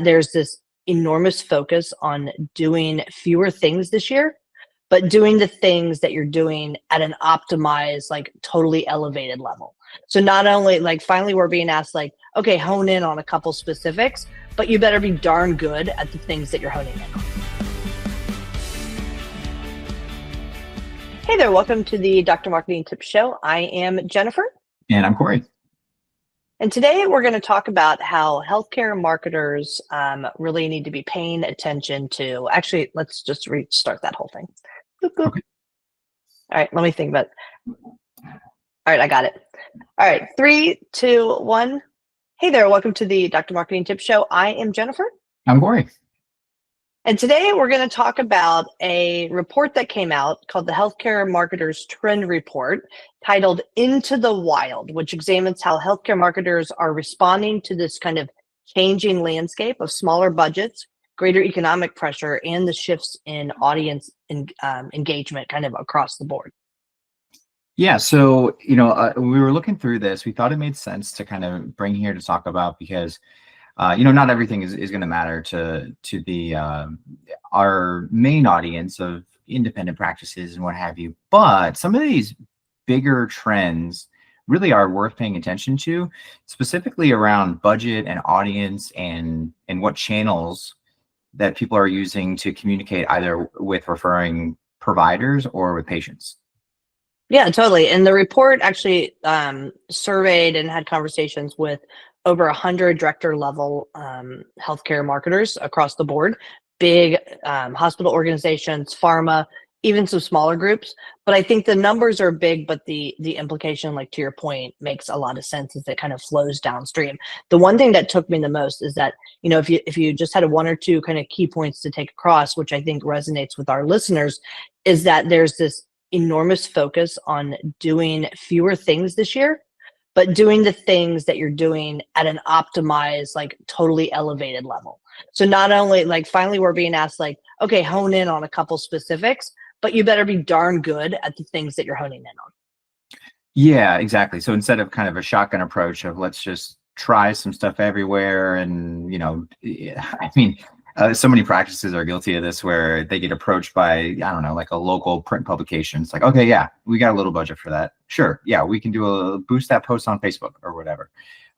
There's this enormous focus on doing fewer things this year, but doing the things that you're doing at an optimized, like totally elevated level. So not only like finally we're being asked like, okay, hone in on a couple specifics, but you better be darn good at the things that you're honing in on. Hey there, welcome to the Dr. Marketing Tips Show. I am Jennifer. And I'm Corey. And today we're going to talk about how healthcare marketers really need to be paying attention to. Actually, let's just restart that whole thing. Boop, boop. Okay. All right, let me think about it. All right, I got it. All right, 3, 2, 1. Hey there, welcome to the Dr. Marketing Tips Show. I am Jennifer. I'm Corey. And today we're going to talk about a report that came out called the Healthcare Marketers Trend Report, titled Into the Wild, which examines how healthcare marketers are responding to this kind of changing landscape of smaller budgets, greater economic pressure, and the shifts in audience engagement kind of across the board. Yeah, so, we were looking through this. We thought it made sense to kind of bring here to talk about because not everything is going to matter to the our main audience of independent practices and what have you. But some of these bigger trends really are worth paying attention to, specifically around budget and audience and what channels that people are using to communicate either with referring providers or with patients. Yeah, totally. And the report actually surveyed and had conversations with over 100 director level healthcare marketers across the board, big hospital organizations, pharma, even some smaller groups. But I think the numbers are big, but the implication, like to your point, makes a lot of sense as it kind of flows downstream. The one thing that took me the most is that, if you just had one or two kind of key points to take across, which I think resonates with our listeners, is that there's this enormous focus on doing fewer things this year, but doing the things that you're doing at an optimized, like totally elevated level. So not only like finally we're being asked like, okay, hone in on a couple specifics, but you better be darn good at the things that you're honing in on. Yeah, exactly. So instead of kind of a shotgun approach of let's just try some stuff everywhere, and so many practices are guilty of this where they get approached by, I don't know, like a local print publication. It's like, okay, yeah, we got a little budget for that. Sure. Yeah, we can boost that post on Facebook or whatever.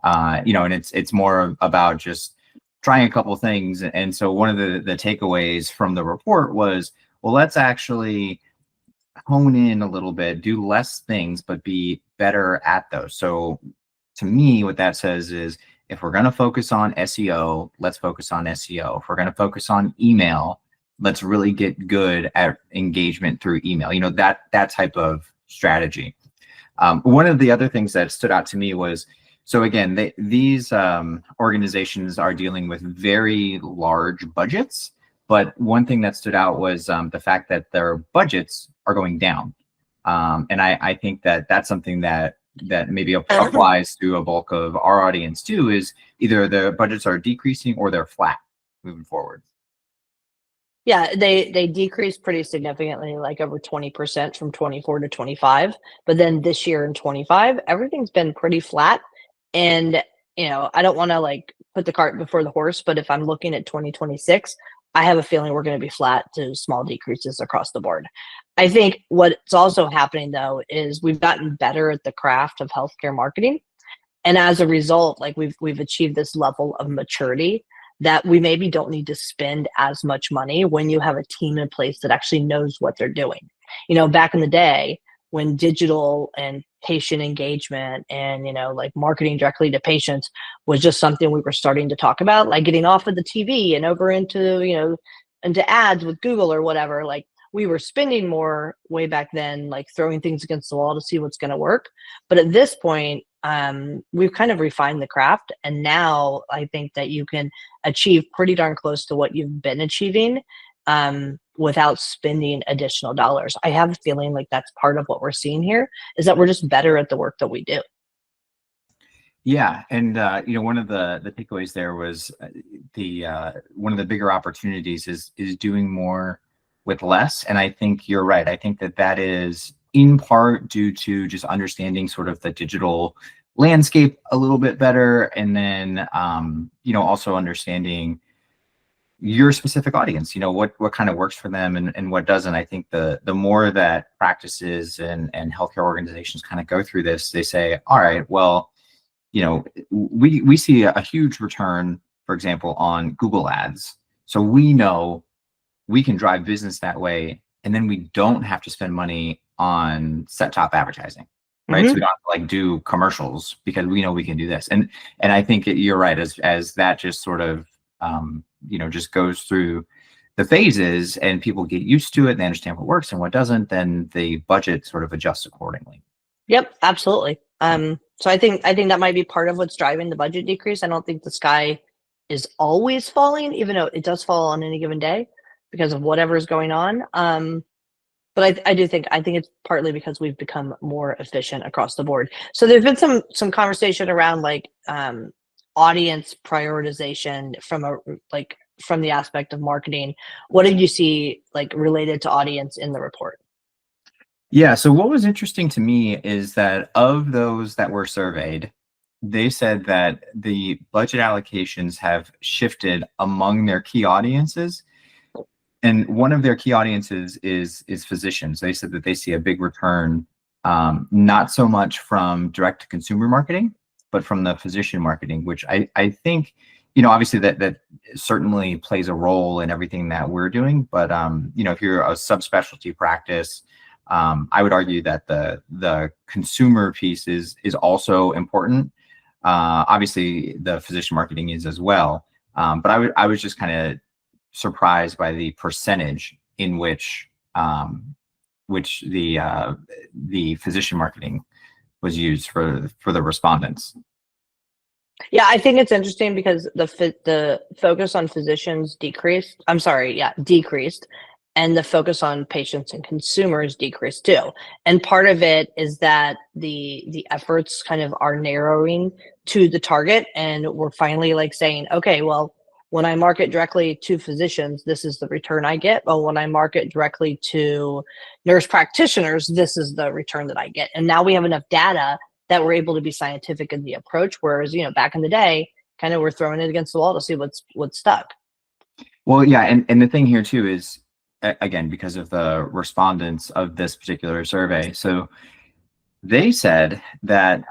And it's more about just trying a couple things. And so one of the takeaways from the report was, well, let's actually hone in a little bit, do less things, but be better at those. So to me, what that says is, if we're going to focus on SEO, let's focus on SEO. If we're going to focus on email, let's really get good at engagement through email. That type of strategy. One of the other things that stood out to me was, so again, these organizations are dealing with very large budgets, but one thing that stood out was the fact that their budgets are going down. And I think that that's something that maybe applies to a bulk of our audience too, is either the budgets are decreasing or they're flat moving forward. Yeah, they decreased pretty significantly, like over 20% from 24 to 25. But then this year in 25, everything's been pretty flat. And, I don't want to like put the cart before the horse, but if I'm looking at 2026, I have a feeling we're going to be flat to small decreases across the board. I think what's also happening though is we've gotten better at the craft of healthcare marketing, and as a result, like we've achieved this level of maturity that we maybe don't need to spend as much money when you have a team in place that actually knows what they're doing. Back in the day when digital and patient engagement and like marketing directly to patients was just something we were starting to talk about, like getting off of the TV and over into into ads with Google or whatever, like we were spending more way back then, like throwing things against the wall to see what's going to work. But at this point, we've kind of refined the craft. And now I think that you can achieve pretty darn close to what you've been achieving without spending additional dollars. I have a feeling like that's part of what we're seeing here, is that we're just better at the work that we do. Yeah, and one of the takeaways there was one of the bigger opportunities is doing more with less. And I think you're right. I think that is in part due to just understanding sort of the digital landscape a little bit better, and then also understanding your specific audience, what kind of works for them and what doesn't. I think the more that practices and healthcare organizations kind of go through this, they say, all right, well, we see a huge return, for example, on Google ads. So we know we can drive business that way, and then we don't have to spend money on set top advertising, right? So we don't have to do commercials because we know we can do this. And I think you're right, as that just sort of just goes through the phases and people get used to it and they understand what works and what doesn't, then the budget sort of adjusts accordingly. Yep, absolutely. So I think that might be part of what's driving the budget decrease. I don't think the sky is always falling, even though it does fall on any given day because of whatever is going on. But I think it's partly because we've become more efficient across the board. So there's been some conversation around audience prioritization from the aspect of marketing. What did you see related to audience in the report? Yeah, so what was interesting to me is that of those that were surveyed, they said that the budget allocations have shifted among their key audiences. And one of their key audiences is physicians. They said that they see a big return, not so much from direct to consumer marketing, but from the physician marketing, which I think, obviously that certainly plays a role in everything that we're doing. But, if you're a subspecialty practice, I would argue that the consumer piece is also important. Obviously, the physician marketing is as well. But I was just kind of surprised by the percentage in which the physician marketing was used for the respondents. Yeah, I think it's interesting because the focus on physicians decreased, and the focus on patients and consumers decreased too. And part of it is that the efforts kind of are narrowing to the target, and we're finally saying, okay, well, when I market directly to physicians, this is the return I get. But when I market directly to nurse practitioners, this is the return that I get. And now we have enough data that we're able to be scientific in the approach. Whereas, back in the day, kind of we're throwing it against the wall to see what's stuck. Well, yeah. And the thing here too is, again, because of the respondents of this particular survey. So they said that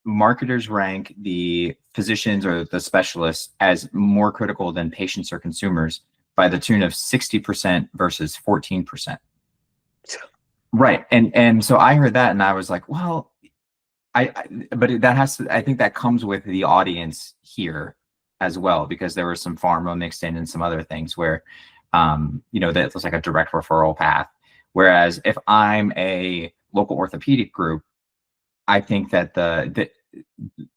marketers rank the physicians or the specialists as more critical than patients or consumers by the tune of 60% versus 14%. Right. And so I heard that and I was like, well, but that has to, I think that comes with the audience here as well, because there was some pharma mixed in and some other things where, that was like a direct referral path. Whereas if I'm a local orthopedic group, I think that the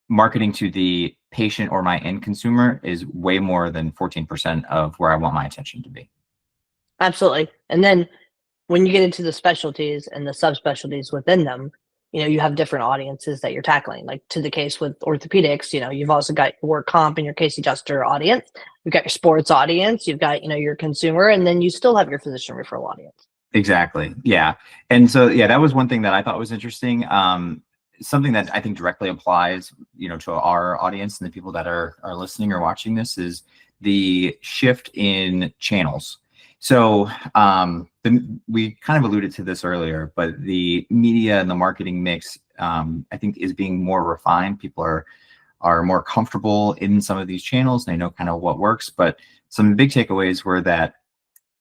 marketing to the patient or my end consumer is way more than 14% of where I want my attention to be. Absolutely. And then when you get into the specialties and the subspecialties within them, you have different audiences that you're tackling. Like to the case with orthopedics, you've also got your work comp and your case adjuster audience. You've got your sports audience. You've got, your consumer, and then you still have your physician referral audience. Exactly. Yeah. And so, yeah, that was one thing that I thought was interesting. Something that I think directly applies, to our audience and the people that are listening or watching this is the shift in channels. So we kind of alluded to this earlier, but the media and the marketing mix, I think, is being more refined. People are more comfortable in some of these channels. And they know kind of what works. But some big takeaways were that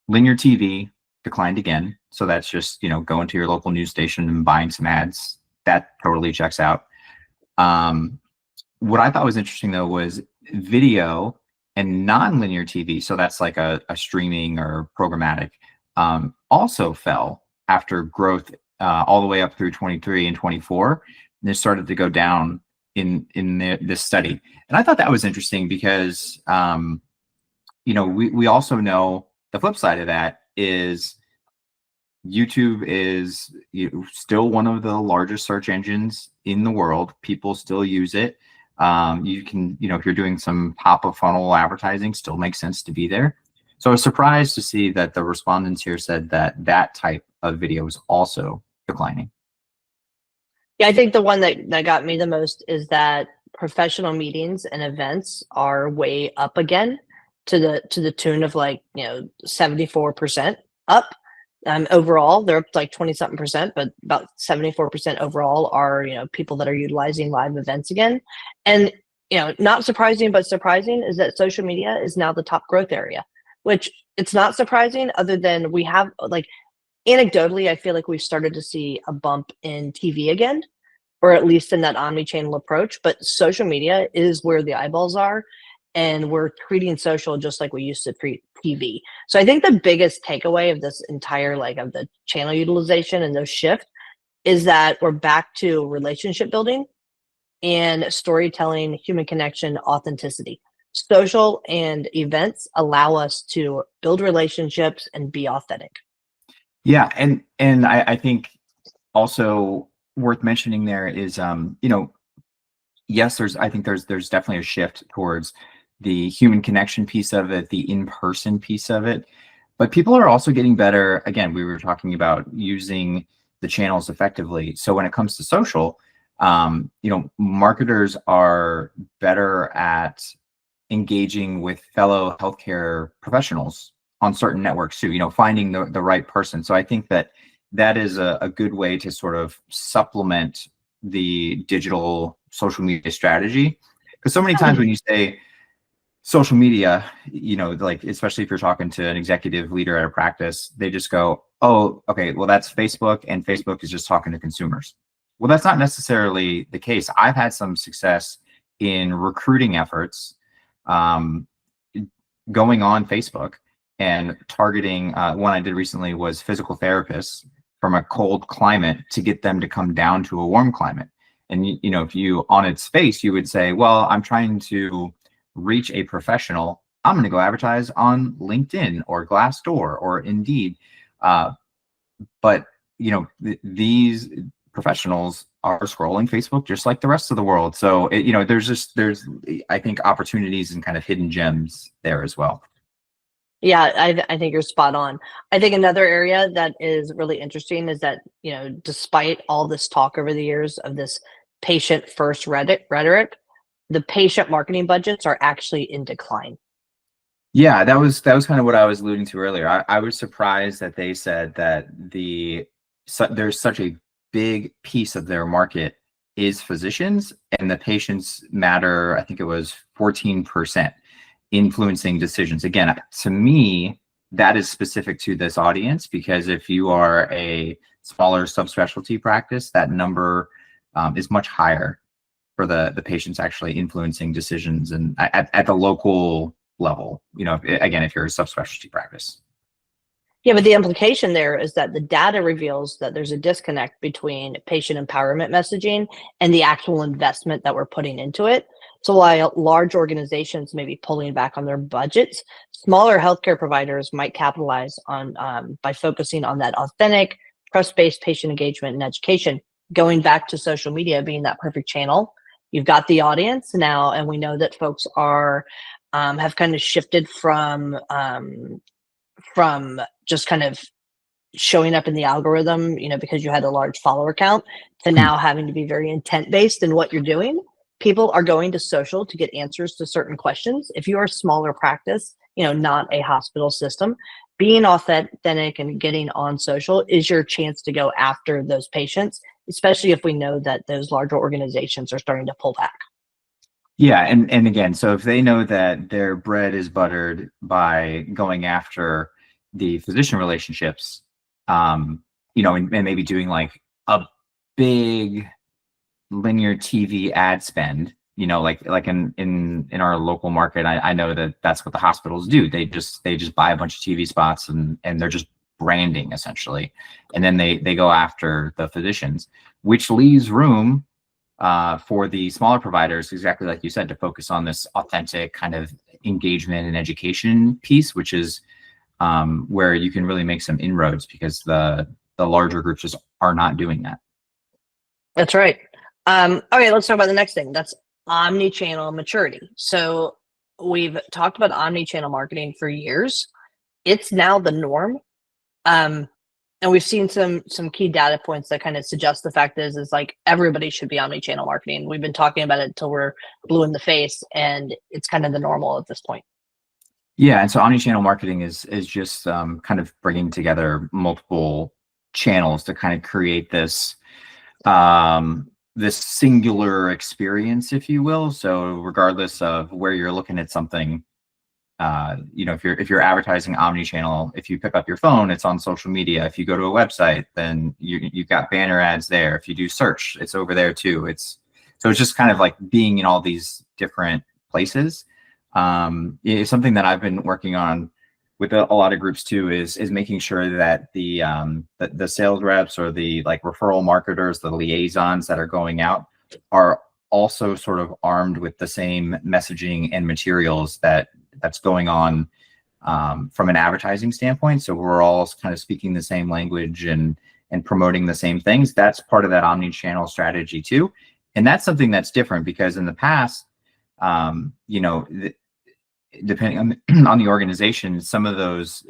linear TV declined again. So that's just, going to your local news station and buying some ads. That totally checks out. What I thought was interesting, though, was video and non-linear TV. So that's like a streaming or programmatic, also fell after growth all the way up through 23 and 24. And it started to go down in this study. And I thought that was interesting because, we also know the flip side of that is YouTube is still one of the largest search engines in the world. People still use it. You can, if you're doing some top of funnel advertising, still makes sense to be there. So I was surprised to see that the respondents here said that type of video is also declining. Yeah, I think the one that got me the most is that professional meetings and events are way up again. to the tune of like, 74% up. Overall, they're up like 20 something percent, but about 74% overall are, people that are utilizing live events again. And, not surprising, but surprising is that social media is now the top growth area, which it's not surprising other than we have like anecdotally, I feel like we've started to see a bump in TV again, or at least in that omni-channel approach. But social media is where the eyeballs are, and we're treating social just like we used to treat TV. So I think the biggest takeaway of this entire like of the channel utilization and those shift is that we're back to relationship building and storytelling, human connection, authenticity. Social and events allow us to build relationships and be authentic. Yeah, and I think also worth mentioning there is yes, I think there's definitely a shift towards the human connection piece of it, the in-person piece of it. But people are also getting better. Again, we were talking about using the channels effectively. So when it comes to social, marketers are better at engaging with fellow healthcare professionals on certain networks too, finding the right person. So I think that is a good way to sort of supplement the digital social media strategy. Because so many times when you say social media, like especially if you're talking to an executive leader at a practice, they just go, oh, okay, well, that's Facebook, and Facebook is just talking to consumers. Well, that's not necessarily the case. I've had some success in recruiting efforts going on Facebook and targeting. One I did recently was physical therapists from a cold climate to get them to come down to a warm climate. And, if you on its face, you would say, well, I'm trying to reach a professional. I'm going to go advertise on LinkedIn or Glassdoor or Indeed. But, these professionals are scrolling Facebook just like the rest of the world. So, there's, I think, opportunities and kind of hidden gems there as well. Yeah, I think you're spot on. I think another area that is really interesting is that, despite all this talk over the years of this patient first rhetoric, the patient marketing budgets are actually in decline. Yeah, that was kind of what I was alluding to earlier. I was surprised that they said that there's such a big piece of their market is physicians, and the patients matter, I think it was 14%. Influencing decisions. Again, to me, that is specific to this audience, because if you are a smaller subspecialty practice, that number is much higher for the patients actually influencing decisions and at the local level. Again, if you're a subspecialty practice. Yeah, but the implication there is that the data reveals that there's a disconnect between patient empowerment messaging and the actual investment that we're putting into it. So while large organizations may be pulling back on their budgets, smaller healthcare providers might capitalize on by focusing on that authentic, trust-based patient engagement and education. Going back to social media being that perfect channel, you've got the audience now, and we know that folks are have kind of shifted from just kind of showing up in the algorithm, because you had a large follower count, to now having to be very intent based in what you're doing. People are going to social to get answers to certain questions. If you are a smaller practice, not a hospital system, being authentic and getting on social is your chance to go after those patients, especially if we know that those larger organizations are starting to pull back. Yeah, and again, so if they know that their bread is buttered by going after the physician relationships, and maybe doing like a big linear TV ad spend, like in our local market, I know that that's what the hospitals do. They just buy a bunch of TV spots and they're just branding essentially, and then they go after the physicians, which leaves room for the smaller providers, exactly like you said, to focus on this authentic kind of engagement and education piece, which is where you can really make some inroads, because the larger groups just are not doing that. That's right. Okay, let's talk about the next thing. That's omni-channel maturity. So we've talked about omni-channel marketing for years. It's now the norm. And we've seen some key data points that kind of suggest the fact is like everybody should be omni-channel marketing. We've been talking about it until we're blue in the face, and it's kind of the normal at this point. Yeah, and so omni-channel marketing is just kind of bringing together multiple channels to kind of create this this singular experience, if you will. So regardless of where you're looking at something, if you're advertising omni-channel, if you pick up your phone, it's on social media. If you go to a website, then you've got banner ads there. If you do search, it's over there too. It's just kind of like being in all these different places. It's something that I've been working on with a lot of groups too, is making sure that the sales reps or the like referral marketers, the liaisons that are going out, are also sort of armed with the same messaging and materials that's going on from an advertising standpoint. So we're all kind of speaking the same language and promoting the same things. That's part of that omni-channel strategy too. And that's something that's different, because in the past, depending on the organization, some of those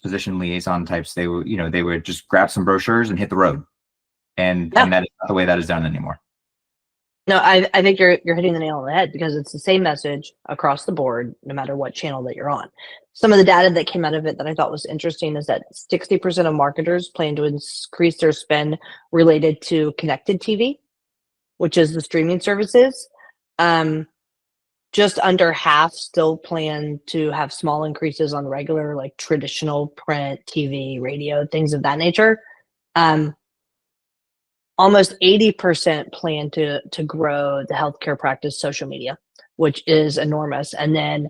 physician liaison types, they would just grab some brochures and hit the road, and that is not the way that is done anymore. No, I think you're hitting the nail on the head, because it's the same message across the board, no matter what channel that you're on. Some of the data that came out of it that I thought was interesting is that 60% of marketers plan to increase their spend related to connected TV, which is the streaming services. Just under half still plan to have small increases on regular, like traditional print, TV, radio, things of that nature. Almost 80% plan to grow the healthcare practice social media, which is enormous. And then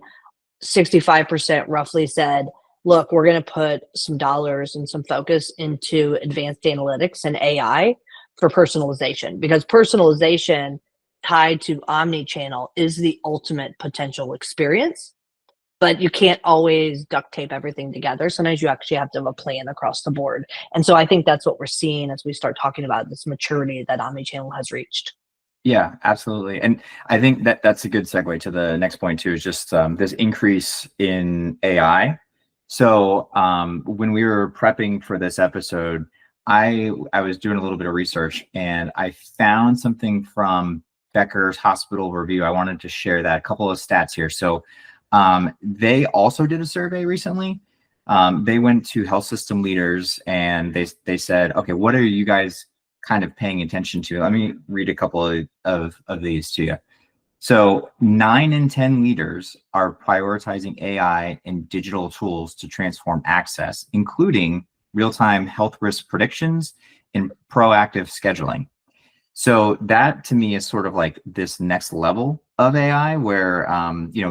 65% roughly said, look, we're going to put some dollars and some focus into advanced analytics and AI for personalization, because personalization tied to omni-channel is the ultimate potential experience, but you can't always duct tape everything together. Sometimes you actually have to have a plan across the board. And so I think that's what we're seeing as we start talking about this maturity that omni-channel has reached. Yeah, absolutely. And I think that's a good segue to the next point too, is just this increase in AI. So when we were prepping for this episode, I was doing a little bit of research, and I found something from Becker's Hospital Review. I wanted to share that, a couple of stats here. So they also did a survey recently. They went to health system leaders, and they said, okay, what are you guys kind of paying attention to? Let me read a couple of these to you. So 9 in 10 leaders are prioritizing AI and digital tools to transform access, including real-time health risk predictions and proactive scheduling. So that to me is sort of like this next level of AI, where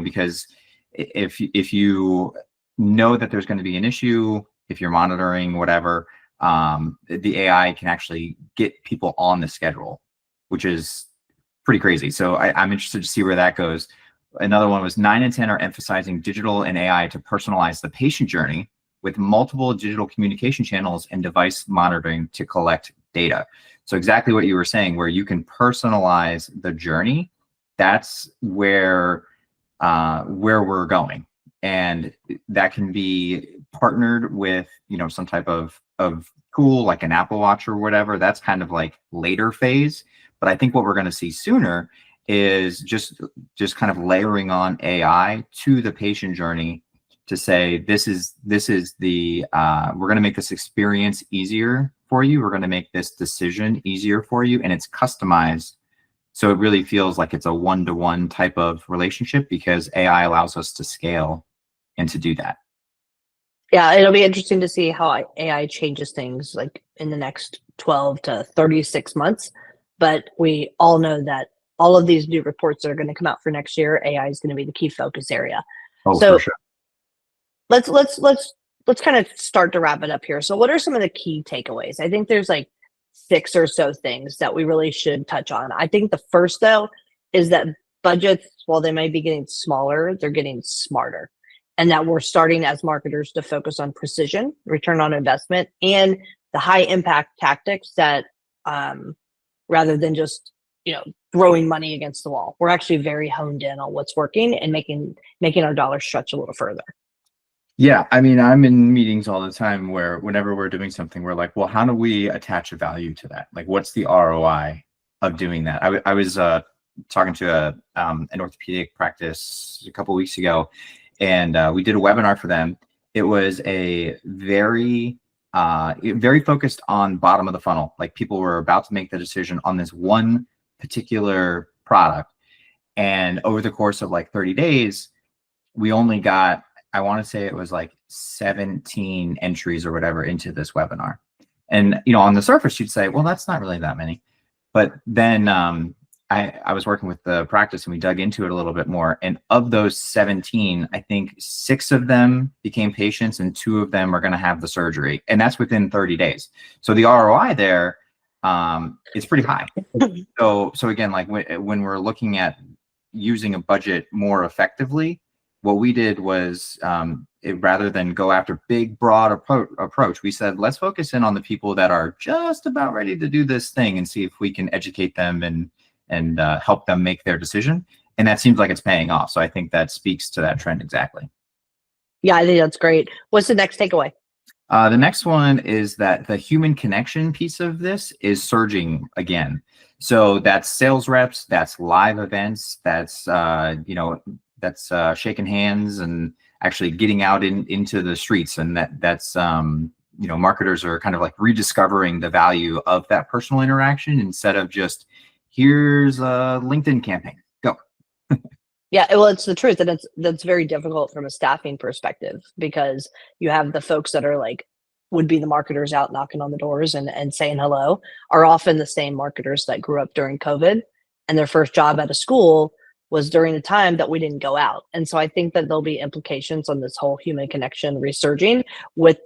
because if you know that there's going to be an issue, if you're monitoring whatever, the AI can actually get people on the schedule, which is pretty crazy. So I'm interested to see where that goes. Another one was 9 in 10 are emphasizing digital and AI to personalize the patient journey, with multiple digital communication channels and device monitoring to collect data. So exactly what you were saying, where you can personalize the journey, that's where we're going. And that can be partnered with, some type of tool like an Apple Watch or whatever. That's kind of like later phase. But I think what we're going to see sooner is just kind of layering on AI to the patient journey to say, this is the we're going to make this experience easier for you. We're going to make this decision easier for you, and it's customized. So it really feels like it's a one-to-one type of relationship, because AI allows us to scale and to do that. Yeah, it'll be interesting to see how AI changes things like in the next 12 to 36 months. But we all know that all of these new reports that are going to come out for next year, AI is going to be the key focus area. Oh, so for sure. Let's kind of start to wrap it up here. So what are some of the key takeaways? I think there's like 6 or so things that we really should touch on. I think the first, though, is that budgets, while they might be getting smaller, they're getting smarter. And that we're starting as marketers to focus on precision, return on investment, and the high impact tactics that rather than just throwing money against the wall. We're actually very honed in on what's working and making our dollars stretch a little further. Yeah, I mean, I'm in meetings all the time where whenever we're doing something, we're like, well, how do we attach a value to that? Like, what's the ROI of doing that? I was talking to an orthopedic practice a couple of weeks ago, and we did a webinar for them. It was a very focused on bottom of the funnel. Like people were about to make the decision on this one particular product. And over the course of like 30 days, we only got, I want to say it was like 17 entries or whatever into this webinar. And, you know, on the surface, you'd say, well, that's not really that many. But then I was working with the practice and we dug into it a little bit more. And of those 17, I think 6 of them became patients and 2 of them are going to have the surgery. And that's within 30 days. So the ROI there is pretty high. So again, like when we're looking at using a budget more effectively, what we did was rather than go after big, broad approach, we said, let's focus in on the people that are just about ready to do this thing and see if we can educate them and help them make their decision. And that seems like it's paying off. So I think that speaks to that trend exactly. Yeah, I think that's great. What's the next takeaway? The next one is that the human connection piece of this is surging again. So that's sales reps, that's live events, that's that's shaking hands and actually getting out into the streets, and that's marketers are kind of like rediscovering the value of that personal interaction instead of just here's a LinkedIn campaign, go. Yeah, well, it's the truth, and that's very difficult from a staffing perspective because you have the folks that are like would be the marketers out knocking on the doors and saying hello are often the same marketers that grew up during COVID, and their first job at a school was during the time that we didn't go out. And so I think that there'll be implications on this whole human connection resurging with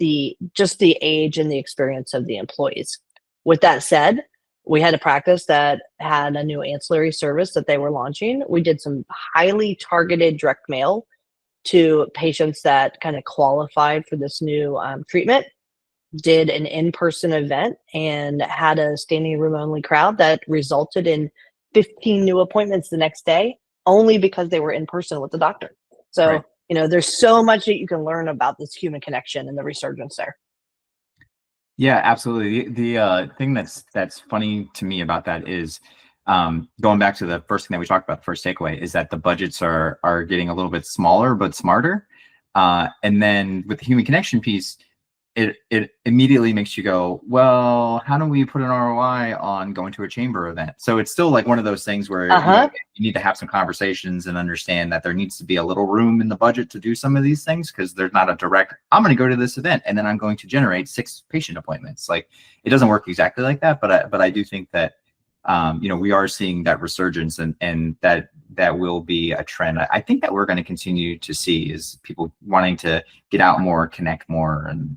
just the age and the experience of the employees. With that said, we had a practice that had a new ancillary service that they were launching. We did some highly targeted direct mail to patients that kind of qualified for this new treatment, did an in-person event and had a standing room only crowd that resulted in 15 new appointments the next day, only because they were in person with the doctor. So, right. There's so much that you can learn about this human connection and the resurgence there. Yeah, absolutely. The thing that's funny to me about that is going back to the first thing that we talked about, the first takeaway, is that the budgets are getting a little bit smaller but smarter. And then with the human connection piece, it immediately makes you go, well, how do we put an ROI on going to a chamber event? So it's still like one of those things where you need to have some conversations and understand that there needs to be a little room in the budget to do some of these things, because there's not a direct, I'm going to go to this event and then I'm going to generate 6 patient appointments. Like, it doesn't work exactly like that, but I do think that we are seeing that resurgence, and that will be a trend. I think that we're going to continue to see is people wanting to get out more, connect more, and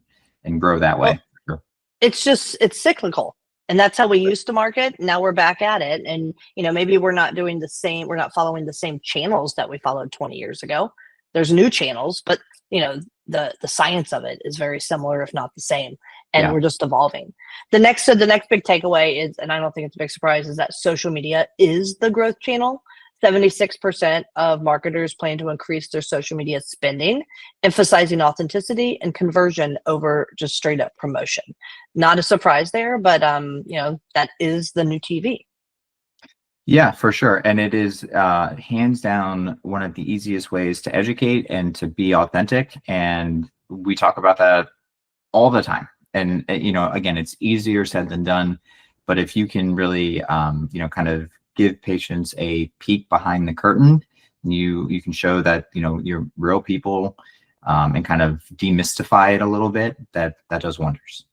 grow that way. Well, it's cyclical, and that's how we used to market. Now we're back at it, and maybe we're not following the same channels that we followed 20 years ago. There's new channels, but the science of it is very similar, if not the same, and we're just evolving. The next big takeaway is, and I don't think it's a big surprise, is that social media is the growth channel. 76% of marketers plan to increase their social media spending, emphasizing authenticity and conversion over just straight up promotion. Not a surprise there, but that is the new TV. Yeah, for sure. And it is hands down one of the easiest ways to educate and to be authentic. And we talk about that all the time. And, again, it's easier said than done. But if you can really, kind of give patients a peek behind the curtain, you can show that, you're real people, and kind of demystify it a little bit, that does wonders.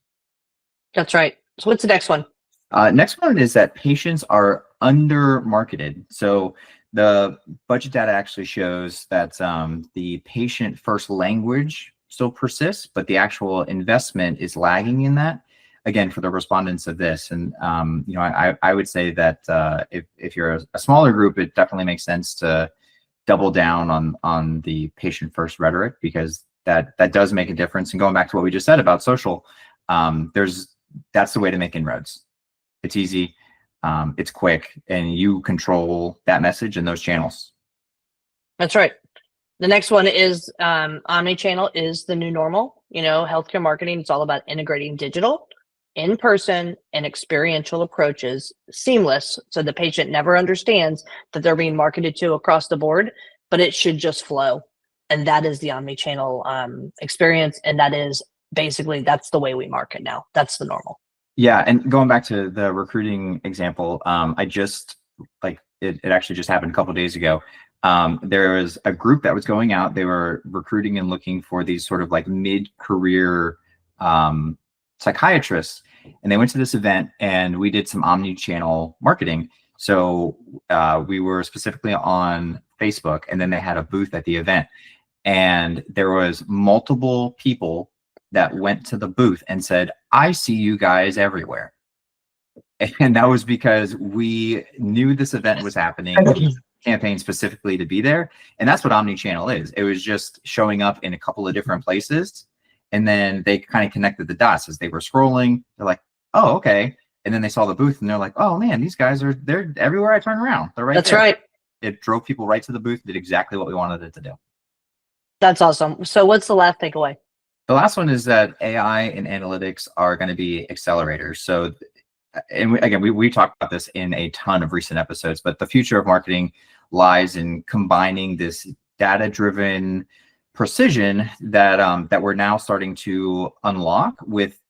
That's right. So what's the next one? Next one is that patients are under marketed. So the budget data actually shows that the patient first language still persists, but the actual investment is lagging in that. Again, for the respondents of this. And, I would say that if you're a smaller group, it definitely makes sense to double down on the patient first rhetoric, because that does make a difference. And going back to what we just said about social, that's the way to make inroads. It's easy, it's quick, and you control that message and those channels. That's right. The next one is omni-channel is the new normal. Healthcare marketing, it's all about integrating digital, in-person, and experiential approaches seamless, so the patient never understands that they're being marketed to across the board, but it should just flow. And that is the omni-channel experience. And that is basically, that's the way we market now. That's the normal. Yeah, and going back to the recruiting example, I just like it actually just happened a couple of days ago. There was a group that was going out. They were recruiting and looking for these sort of like mid-career psychiatrists, and they went to this event, and we did some omni-channel marketing. So we were specifically on Facebook, and then they had a booth at the event, and there was multiple people that went to the booth and said, "I see you guys everywhere." And that was because we knew this event was happening, campaign specifically to be there. And that's what omni-channel is. It was just showing up in a couple of different places. And then they kind of connected the dots as they were scrolling. They're like, "Oh, okay." And then they saw the booth and they're like, "Oh man, these guys they're everywhere I turn around. They're right That's there." right. It drove people right to the booth, did exactly what we wanted it to do. That's awesome. So what's the last takeaway? The last one is that AI and analytics are going to be accelerators. So, and we talked about this in a ton of recent episodes, but the future of marketing lies in combining this data-driven precision that we're now starting to unlock with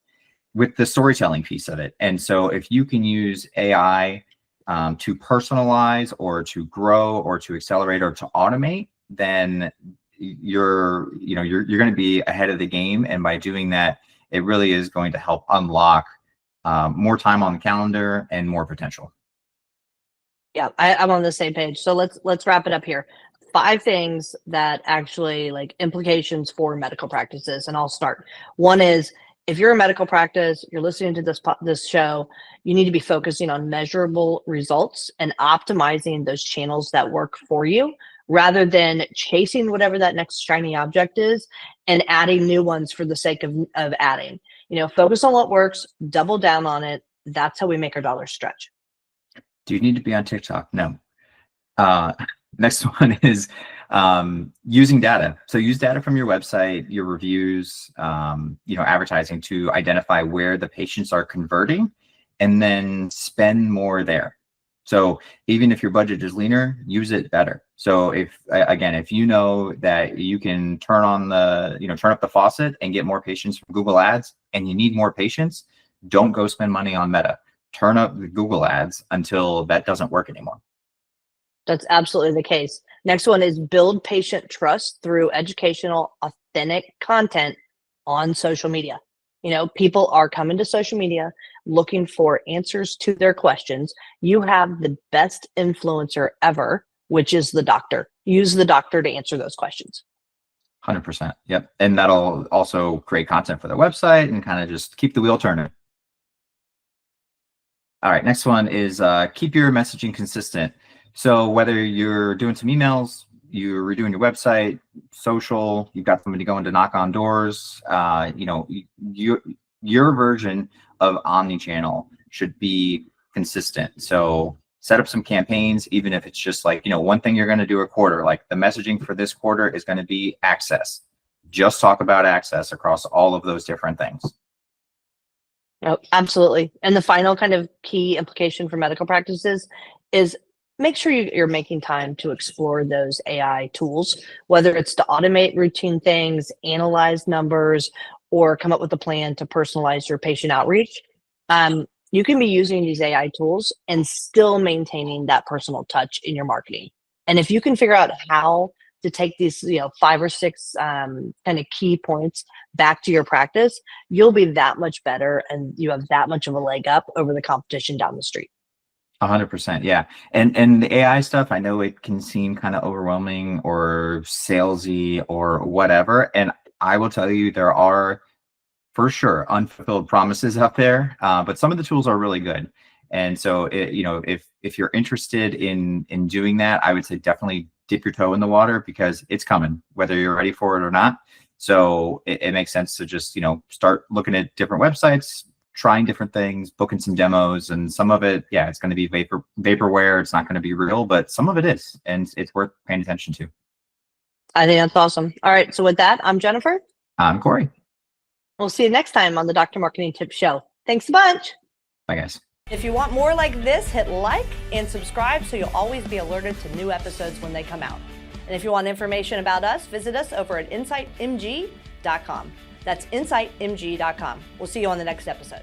the storytelling piece of it. And so, if you can use AI to personalize or to grow or to accelerate or to automate, then you're going to be ahead of the game. And by doing that, it really is going to help unlock more time on the calendar and more potential. Yeah, I'm on the same page. So let's wrap it up here. 5 things that actually like implications for medical practices, and I'll start. One is, if you're a medical practice, you're listening to this show, you need to be focusing on measurable results and optimizing those channels that work for you, rather than chasing whatever that next shiny object is and adding new ones for the sake of adding. Focus on what works, double down on it. That's how we make our dollars stretch. Do you need to be on TikTok? No. Next one is using data. So use data from your website, your reviews, advertising to identify where the patients are converting, and then spend more there. So even if your budget is leaner, use it better. So if you know that you can turn up the faucet and get more patients from Google Ads, and you need more patients, don't go spend money on Meta. Turn up the Google Ads until that doesn't work anymore. That's absolutely the case. Next one is build patient trust through educational, authentic content on social media. People are coming to social media looking for answers to their questions. You have the best influencer ever, which is the doctor. Use the doctor to answer those questions. 100%. Yep. And that'll also create content for their website and kind of just keep the wheel turning. All right. Next one is keep your messaging consistent. So whether you're doing some emails, you're redoing your website, social, you've got somebody going to knock on doors, your version of omni-channel should be consistent. So set up some campaigns, even if it's just like, one thing you're going to do a quarter, like the messaging for this quarter is going to be access. Just talk about access across all of those different things. Oh, absolutely. And the final kind of key implication for medical practices is make sure you're making time to explore those AI tools, whether it's to automate routine things, analyze numbers, or come up with a plan to personalize your patient outreach. You can be using these AI tools and still maintaining that personal touch in your marketing. And if you can figure out how to take these, 5 or 6 kind of key points back to your practice, you'll be that much better and you have that much of a leg up over the competition down the street. 100%. Yeah. And the AI stuff, I know it can seem kind of overwhelming or salesy or whatever. And I will tell you, there are for sure unfulfilled promises out there, but some of the tools are really good. And so, if you're interested in doing that, I would say definitely dip your toe in the water, because it's coming, whether you're ready for it or not. So it makes sense to just, start looking at different websites, trying different things, booking some demos, and some of it, yeah, it's going to be vaporware. It's not going to be real, but some of it is, and it's worth paying attention to. I think that's awesome. All right. So with that, I'm Jennifer. I'm Corey. We'll see you next time on the Dr. Marketing Tips Show. Thanks a bunch. Bye, guys. If you want more like this, hit like and subscribe so you'll always be alerted to new episodes when they come out. And if you want information about us, visit us over at insightmg.com. That's insightmg.com. We'll see you on the next episode.